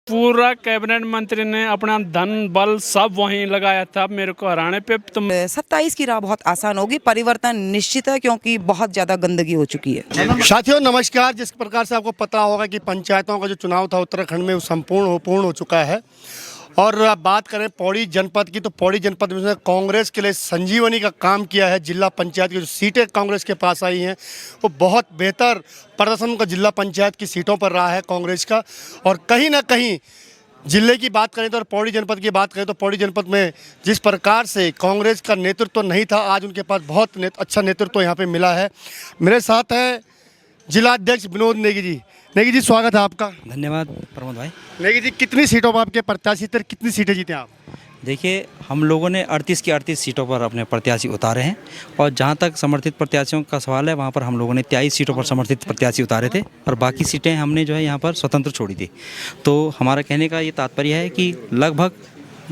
पूरा कैबिनेट मंत्री ने अपना धन बल सब वहीं लगाया था मेरे को हराने पे। तुम 27 की राह बहुत आसान होगी, परिवर्तन निश्चित है क्योंकि बहुत ज्यादा गंदगी हो चुकी है। साथियों नमस्कार। जिस प्रकार से आपको पता होगा कि पंचायतों का जो चुनाव था उत्तराखंड में वो पूर्ण हो चुका है और अब बात करें पौड़ी जनपद की, तो पौड़ी जनपद में उसने कांग्रेस के लिए संजीवनी का काम किया है। जिला पंचायत की जो सीटें कांग्रेस के पास आई हैं वो बहुत बेहतर प्रदर्शन का जिला पंचायत की सीटों पर रहा है कांग्रेस का। और कहीं ना कहीं जिले की बात करें तो और पौड़ी जनपद की बात करें तो पौड़ी जनपद में जिस प्रकार से कांग्रेस का नेतृत्व तो नहीं था, आज उनके पास बहुत अच्छा नेतृत्व यहाँ पे मिला है। मेरे साथ है जिला अध्यक्ष विनोद नेगी जी। नेगी जी स्वागत है आपका। धन्यवाद प्रमोद भाई। नेगी जी कितनी सीटों पर आपके प्रत्याशी थे, कितनी सीटें जीते आप? देखिए हम लोगों ने 38 की 38 सीटों पर अपने प्रत्याशी उतारे हैं और जहां तक समर्थित प्रत्याशियों का सवाल है वहां पर हम लोगों ने 23 सीटों पर समर्थित प्रत्याशी उतारे थे और बाकी सीटें हमने जो है यहां पर स्वतंत्र छोड़ी थी। तो हमारा कहने का ये तात्पर्य है कि लगभग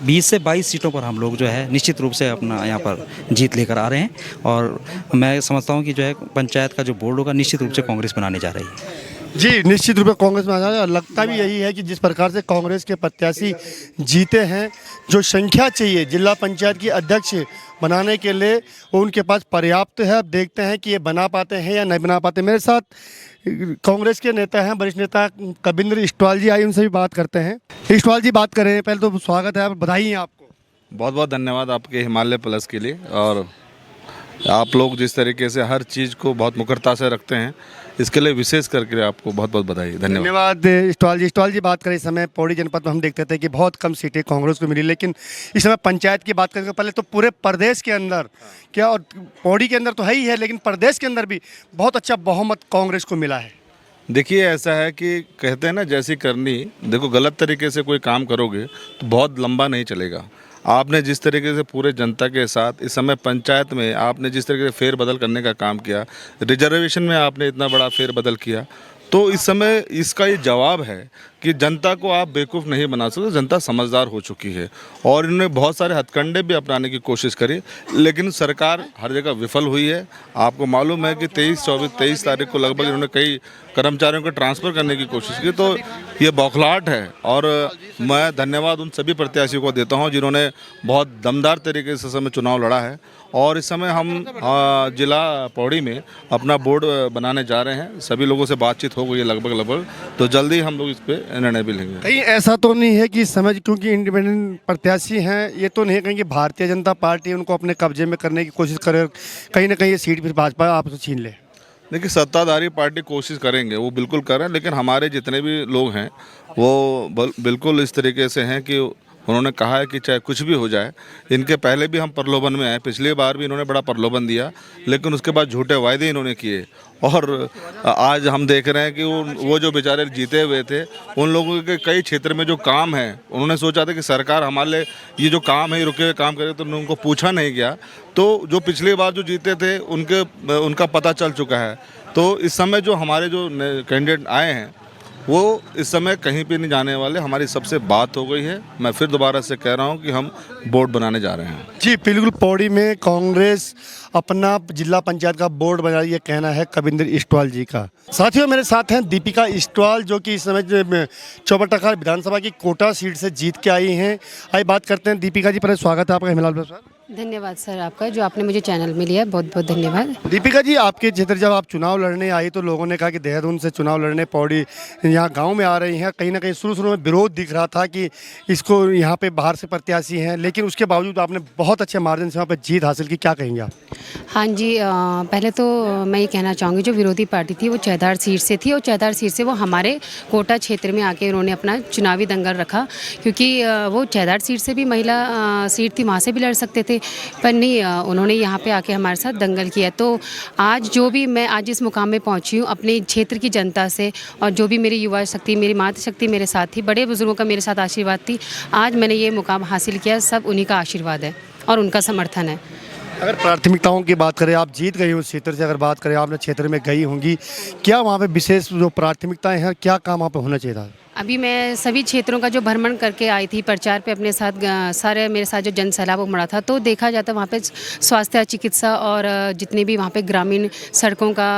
20 से 22 सीटों पर हम लोग जो है निश्चित रूप से अपना यहाँ पर जीत लेकर आ रहे हैं और मैं समझता हूँ कि जो है पंचायत का जो बोर्ड होगा निश्चित रूप से कांग्रेस बनाने जा रही है। जी निश्चित रूप से कांग्रेस में आ जाए। और लगता भी यही है कि जिस प्रकार से कांग्रेस के प्रत्याशी जीते हैं, जो संख्या चाहिए जिला पंचायत की अध्यक्ष बनाने के लिए वो उनके पास पर्याप्त है। अब देखते हैं कि ये बना पाते हैं या नहीं बना पाते। मेरे साथ कांग्रेस के नेता हैं, वरिष्ठ नेता कविंद्र इस्टवाल जी, आइए उनसे भी बात करते हैं। इस्टवाल जी बात करें, पहले तो स्वागत है, बधाई है आपको। बहुत बहुत धन्यवाद आपके हिमालय प्लस के लिए। और आप लोग जिस तरीके से हर चीज़ को बहुत मुखरता से रखते हैं इसके लिए विशेष करके आपको बहुत बहुत बधाई। धन्यवाद इस्टवाल जी। इस्टवाल जी बात करें, इस समय पौड़ी जनपद में हम देखते थे कि बहुत कम सीटें कांग्रेस को मिली, लेकिन इस समय पंचायत की बात करें पहले तो पूरे प्रदेश के अंदर क्या, और पौड़ी के अंदर तो है ही है, लेकिन प्रदेश के अंदर भी बहुत अच्छा बहुमत कांग्रेस को मिला है। देखिए ऐसा है कि कहते हैं ना जैसी करनी, देखो गलत तरीके से कोई काम करोगे तो बहुत लंबा नहीं चलेगा। आपने जिस तरीके से पूरे जनता के साथ इस समय पंचायत में आपने जिस तरीके से फेरबदल करने का काम किया, रिजर्वेशन में आपने इतना बड़ा फेरबदल किया, तो इस समय इसका ये जवाब है कि जनता को आप बेवकूफ़ नहीं बना सकते। जनता समझदार हो चुकी है और इन्होंने बहुत सारे हथकंडे भी अपनाने की कोशिश करी, लेकिन सरकार हर जगह विफल हुई है। आपको मालूम है कि 23 तारीख को लगभग इन्होंने कई कर्मचारियों को ट्रांसफ़र करने की कोशिश की। तो ये बौखलाहट है और मैं धन्यवाद उन सभी प्रत्याशियों को देता हूँ जिन्होंने बहुत दमदार तरीके से समय चुनाव लड़ा है। और इस समय हम जिला पौड़ी में अपना बोर्ड बनाने जा रहे हैं। सभी लोगों से बातचीत हो गई है लगभग, तो जल्दी हम लोग इस पर निर्णय भी लेंगे। कहीं ऐसा तो नहीं है कि इस समय क्योंकि इंडिपेंडेंट प्रत्याशी हैं, ये तो नहीं कहें कि भारतीय जनता पार्टी उनको अपने कब्जे में करने की कोशिश करे, कहीं ना कहीं ये सीट फिर भाजपा आपसे छीन ले? देखिए सत्ताधारी पार्टी कोशिश करेंगे, वो बिल्कुल कर रहे हैं, लेकिन हमारे जितने भी लोग हैं वो बिल्कुल इस तरीके से हैं कि उन्होंने कहा है कि चाहे कुछ भी हो जाए। इनके पहले भी हम प्रलोभन में आए, पिछली बार भी इन्होंने बड़ा प्रलोभन दिया, लेकिन उसके बाद झूठे वायदे इन्होंने किए। और आज हम देख रहे हैं कि वो जो बेचारे जीते हुए थे उन लोगों के कई क्षेत्र में जो काम है, उन्होंने सोचा था कि सरकार हमारे लिए ये जो काम है रुके हुए काम करे, तो उनको पूछा नहीं गया। तो जो पिछली बार जो जीते थे उनका पता चल चुका है। तो इस समय जो हमारे जो कैंडिडेट आए हैं वो इस समय कहीं पे नहीं जाने वाले। हमारी सबसे बात हो गई है। मैं फिर दोबारा से कह रहा हूँ कि हम बोर्ड बनाने जा रहे हैं। जी बिल्कुल, पौड़ी में कांग्रेस अपना जिला पंचायत का बोर्ड बना, ये कहना है कविंद्र इस्टवाल जी का। साथियों मेरे साथ हैं दीपिका इस्टवाल, जो कि इस समय चौबटखा विधानसभा की कोटा सीट से जीत के आई हैं। आइए बात करते हैं। दीपिका जी पहले स्वागत है आपका हिमालय प्लस पर। धन्यवाद सर आपका, जो आपने मुझे चैनल में लिया, बहुत बहुत धन्यवाद। दीपिका जी आपके क्षेत्र जब आप चुनाव लड़ने आई तो लोगों ने कहा कि देहरादून से चुनाव लड़ने पौड़ी यहाँ गांव में आ रही हैं। कहीं ना कहीं शुरू में विरोध दिख रहा था कि इसको यहाँ पे बाहर से प्रत्याशी हैं, लेकिन उसके बावजूद आपने बहुत अच्छे मार्जिन से वहाँ पर जीत हासिल की। क्या कहेंगे आप? हाँ जी, पहले तो मैं ये कहना चाहूँगी जो विरोधी पार्टी थी वो चैधार सीट से थी और चैधार सीट से वो हमारे कोटा क्षेत्र में आके उन्होंने अपना चुनावी दंगल रखा, क्योंकि वो चैधार सीट से भी महिला सीट थी, वहाँ से भी लड़ सकते थे, पर नहीं, उन्होंने यहाँ पे आके हमारे साथ दंगल किया। तो आज जो भी मैं आज इस मुकाम में पहुँची हूँ अपने क्षेत्र की जनता से, और जो भी मेरी युवा शक्ति, मेरी मातृ शक्ति मेरे साथ थी, बड़े बुजुर्गों का मेरे साथ आशीर्वाद थी, आज मैंने ये मुकाम हासिल किया, सब उन्हीं का आशीर्वाद है और उनका समर्थन है। अगर प्राथमिकताओं की बात करें, आप जीत गई उस क्षेत्र से, अगर बात करें आपने क्षेत्र में गई होंगी, क्या वहाँ पे विशेष जो प्राथमिकताएं हैं, क्या काम वहाँ पे होना चाहिए था? अभी मैं सभी क्षेत्रों का जो भ्रमण करके आई थी प्रचार पे अपने साथ सारे मेरे साथ जो जनसैलाब उमड़ा था, तो देखा जाता वहाँ पे स्वास्थ्य चिकित्सा और जितने भी वहाँ पे ग्रामीण सड़कों का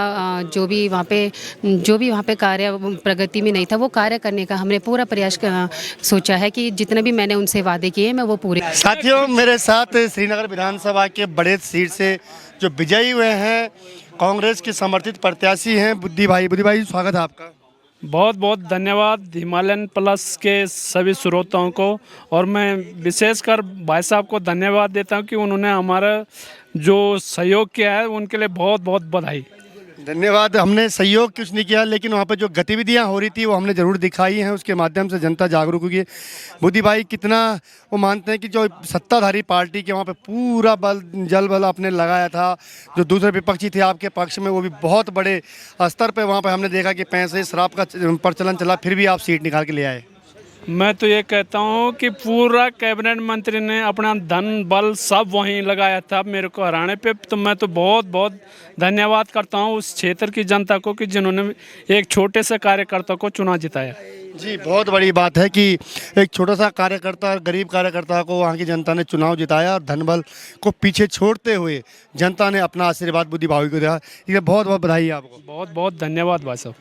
जो भी वहाँ पे कार्य प्रगति में नहीं था, वो कार्य करने का हमने पूरा प्रयास सोचा है कि जितने भी मैंने उनसे वादे किए मैं वो पूरे। साथियों, मेरे साथ श्रीनगर विधानसभा के बड़े सीट से जो विजयी हुए हैं कांग्रेस के समर्थित प्रत्याशी हैं बुद्धि भाई, स्वागत है आपका। बहुत बहुत धन्यवाद हिमालयन प्लस के सभी श्रोताओं को, और मैं विशेषकर भाई साहब को धन्यवाद देता हूं कि उन्होंने हमारा जो सहयोग किया है उनके लिए बहुत बहुत बधाई। धन्यवाद। हमने सहयोग कुछ नहीं किया, लेकिन वहाँ पे जो गतिविधियाँ हो रही थी वो हमने ज़रूर दिखाई हैं, उसके माध्यम से जनता जागरूक हुई है। बुद्धि भाई, कितना वो मानते हैं कि जो सत्ताधारी पार्टी के वहाँ पे पूरा जल बल आपने लगाया था, जो दूसरे विपक्षी थे आपके पक्ष में, वो भी बहुत बड़े स्तर पर वहाँ पर हमने देखा कि पैसे शराब का प्रचलन चला, फिर भी आप सीट निकाल के ले आए। मैं तो ये कहता हूँ कि पूरा कैबिनेट मंत्री ने अपना धन बल सब वहीं लगाया था मेरे को हराने पे, तो मैं तो बहुत बहुत धन्यवाद करता हूँ उस क्षेत्र की जनता को कि जिन्होंने एक छोटे से कार्यकर्ता को चुनाव जिताया। जी, बहुत बड़ी बात है कि एक छोटा सा कार्यकर्ता, गरीब कार्यकर्ता को वहाँ की जनता ने चुनाव जिताया और धनबल को पीछे छोड़ते हुए जनता ने अपना आशीर्वाद बुद्धि भाई को दिया। ये बहुत बहुत बधाई है आपको। बहुत बहुत धन्यवाद भाई साहब।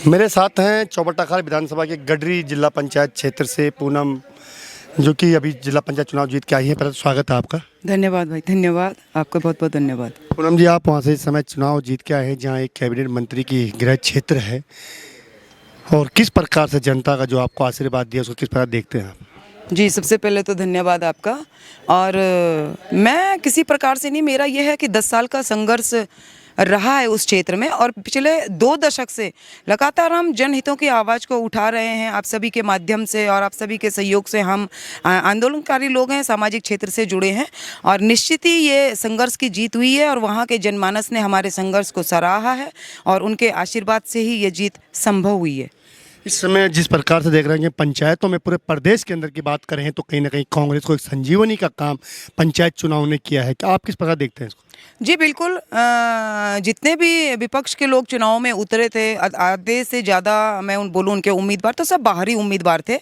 मेरे साथ हैं चौबट्टाखाल विधानसभा के गडरी जिला पंचायत क्षेत्र से पूनम, जो कि अभी जिला पंचायत चुनाव जीत के आई है। पहले स्वागत है आपका। धन्यवाद भाई, धन्यवाद आपका, बहुत बहुत धन्यवाद। पूनम जी, आप वहाँ से इस समय चुनाव जीत के आए हैं जहाँ एक कैबिनेट मंत्री की गृह क्षेत्र है, और किस प्रकार से जनता का जो आपको आशीर्वाद दिया उसको किस प्रकार देखते हैं आप? जी, सबसे पहले तो धन्यवाद आपका। और मैं किसी प्रकार से नहीं, मेरा यह है कि 10 साल का संघर्ष रहा है उस क्षेत्र में, और पिछले 2 दशक से लगातार हम जनहितों की आवाज़ को उठा रहे हैं। आप सभी के माध्यम से और आप सभी के सहयोग से हम आंदोलनकारी लोग हैं, सामाजिक क्षेत्र से जुड़े हैं, और निश्चित ही ये संघर्ष की जीत हुई है और वहाँ के जनमानस ने हमारे संघर्ष को सराहा है और उनके आशीर्वाद से ही ये जीत संभव हुई है। इस समय जिस प्रकार से देख रहे हैं पंचायतों में पूरे प्रदेश के अंदर की बात करें तो कहीं ना कहीं कांग्रेस को एक संजीवनी का काम पंचायत चुनाव ने किया है, क्या आप किस प्रकार देखते हैं इसको? जी बिल्कुल, जितने भी विपक्ष के लोग चुनाव में उतरे थे, आधे से ज़्यादा मैं बोलूँ उनके उम्मीदवार तो सब बाहरी उम्मीदवार थे,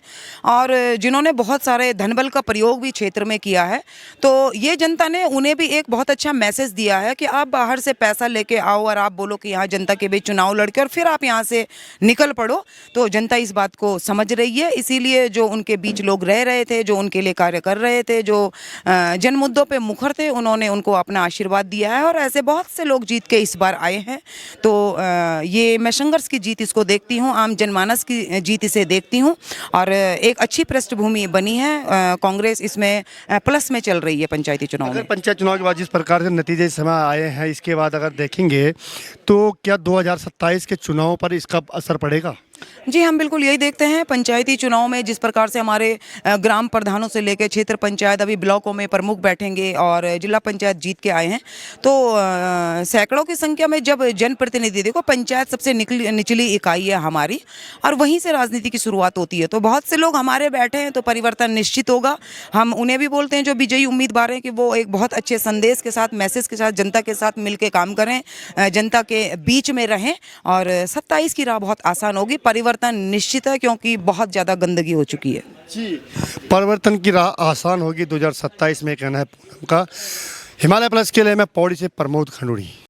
और जिन्होंने बहुत सारे धनबल का प्रयोग भी क्षेत्र में किया है। तो ये जनता ने उन्हें भी एक बहुत अच्छा मैसेज दिया है कि आप बाहर से पैसा लेके आओ और आप बोलो कि यहाँ जनता के बीच चुनाव लड़के और फिर आप यहाँ से निकल पड़ो। तो जनता इस बात को समझ रही है, इसीलिए जो उनके बीच लोग रह रहे थे, जो उनके लिए कार्य कर रहे थे, जो जन मुद्दों पर मुखर थे, उन्होंने उनको अपना आशीर्वाद दिया है, और ऐसे बहुत से लोग जीत के इस बार आए हैं। तो ये मैं संघर्ष की जीत इसको देखती हूँ, आम जनमानस की जीत इसे देखती हूँ, और एक अच्छी पृष्ठभूमि बनी है। कांग्रेस इसमें प्लस में चल रही है पंचायती चुनाव में। पंचायत चुनाव के बाद जिस प्रकार से नतीजे इस समय आए हैं, इसके बाद अगर देखेंगे तो क्या 2027 के चुनाव पर इसका असर पड़ेगा? जी, हम बिल्कुल यही देखते हैं। पंचायती चुनाव में जिस प्रकार से हमारे ग्राम प्रधानों से लेकर क्षेत्र पंचायत, अभी ब्लॉकों में प्रमुख बैठेंगे और जिला पंचायत जीत के आए हैं, तो सैकड़ों की संख्या में जब जनप्रतिनिधि, देखो पंचायत सबसे निचली इकाई है हमारी, और वहीं से राजनीति की शुरुआत होती है। तो बहुत से लोग हमारे बैठे हैं, तो परिवर्तन निश्चित होगा। हम उन्हें भी बोलते हैं जो विजयी उम्मीदवार हैं कि वो एक बहुत अच्छे संदेश के साथ, मैसेज के साथ जनता के साथ मिलकर काम करें, जनता के बीच में रहें, और 27 की राह बहुत आसान होगी। परिवर्तन निश्चित है, क्योंकि बहुत ज़्यादा गंदगी हो चुकी है। जी, परिवर्तन की राह आसान होगी 2027 में, कहना है पूनम का। हिमालय प्लस के लिए मैं पौड़ी से प्रमोद खंडूड़ी।